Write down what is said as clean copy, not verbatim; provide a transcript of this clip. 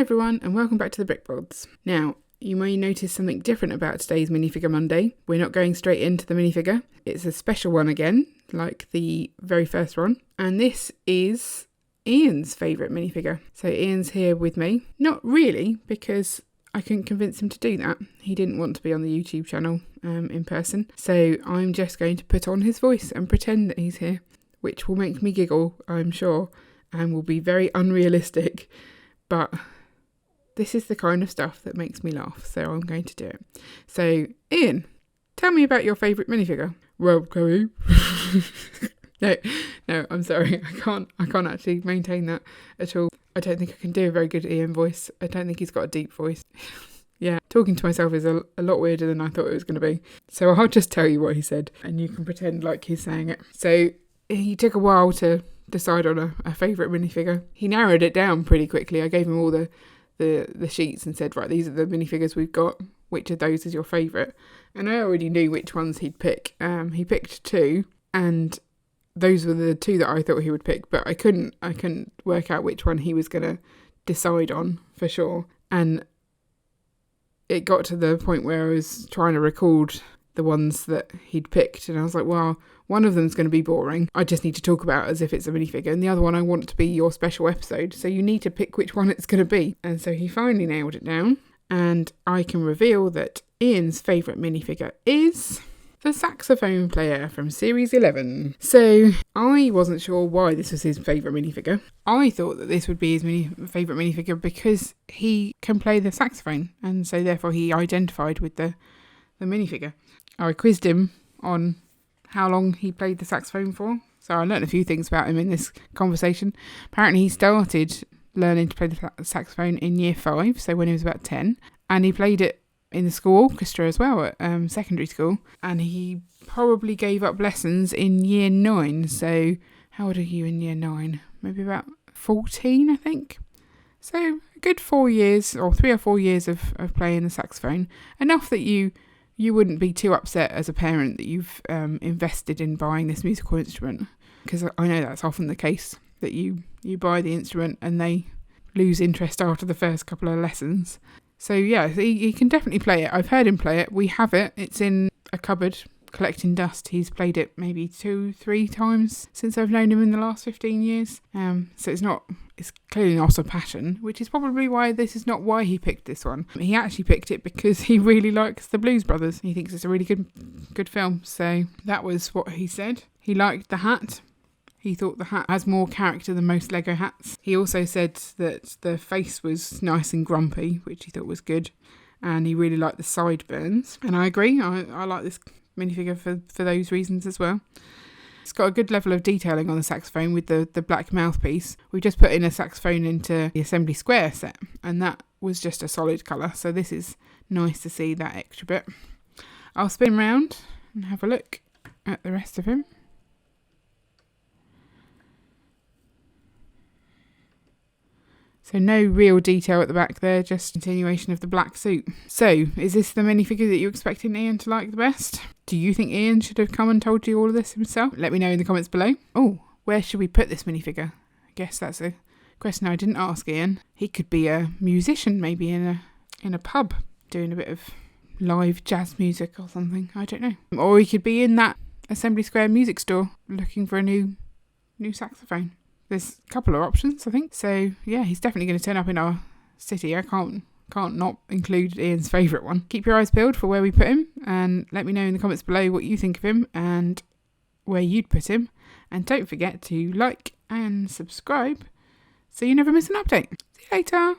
everyone, and welcome back to the Brick Pods. Now, you may notice something different about today's Minifigure Monday. We're not going straight into the minifigure. It's a special one again, like the very first one. And this is Ian's favourite minifigure. So Ian's here with me. Not really, because I couldn't convince him to do that. He didn't want to be on the YouTube channel in person. So I'm just going to put on his voice and pretend that he's here, which will make me giggle, I'm sure, and will be very unrealistic. But this is the kind of stuff that makes me laugh, so I'm going to do it. So, Ian, tell me about your favourite minifigure. Well, Chloe. No, I'm sorry. I can't actually maintain that at all. I don't think I can do a very good Ian voice. I don't think he's got a deep voice. Yeah, talking to myself is a lot weirder than I thought it was going to be. So I'll just tell you what he said, and you can pretend like he's saying it. So he took a while to decide on a favourite minifigure. He narrowed it down pretty quickly. I gave him all the sheets and said, right, these are the minifigures we've got. Which of those is your favourite? And I already knew which ones he'd pick. He picked two, and those were the two that I thought he would pick, but I couldn't work out which one he was going to decide on for sure. And it got to the point where I was trying to record the ones that he'd picked, and I was like, well, one of them's going to be boring. I just need to talk about it as if it's a minifigure, and the other one I want to be your special episode, so you need to pick which one it's going to be. And so he finally nailed it down, and I can reveal that Ian's favourite minifigure is the Saxophone Player from Series 11. So I wasn't sure why this was his favourite minifigure. I thought that this would be his favourite minifigure because he can play the saxophone, and so therefore he identified with the minifigure. I quizzed him on how long he played the saxophone for, so I learned a few things about him in this conversation. Apparently he started learning to play the saxophone in year 5, so when he was about 10, and he played it in the school orchestra as well at secondary school, and he probably gave up lessons in year 9. So how old are you in year 9? Maybe about 14, I think. So a good 4 years, or 3 or 4 years of playing the saxophone, enough that you wouldn't be too upset as a parent that you've invested in buying this musical instrument, because I know that's often the case, that you buy the instrument and they lose interest after the first couple of lessons. So yeah, he can definitely play it. I've heard him play it. We have it. It's in a cupboard collecting dust. He's played it maybe 2-3 times since I've known him in the last 15 years. So it's clearly not a passion, which is probably why this is not why he picked this one. He actually picked it because he really likes the Blues Brothers. He thinks it's a really good film. So that was what he said. He liked the hat. He thought the hat has more character than most Lego hats. He also said that the face was nice and grumpy, which he thought was good. And he really liked the sideburns. And I agree. I like this minifigure for those reasons as well. It's got a good level of detailing on the saxophone with the black mouthpiece. We just put in a saxophone into the Assembly Square set, and that was just a solid colour. So this is nice to see that extra bit. I'll spin round and have a look at the rest of him. So no real detail at the back there, just continuation of the black suit. So, is this the minifigure that you expected Ian to like the best? Do you think Ian should have come and told you all of this himself? Let me know in the comments below. Oh, where should we put this minifigure? I guess that's a question I didn't ask Ian. He could be a musician, maybe in a pub, doing a bit of live jazz music or something. I don't know. Or he could be in that Assembly Square music store looking for a new saxophone. There's a couple of options, I think. So, yeah, he's definitely going to turn up in our city. I can't not include Ian's favourite one. Keep your eyes peeled for where we put him, and let me know in the comments below what you think of him and where you'd put him. And don't forget to like and subscribe so you never miss an update. See you later.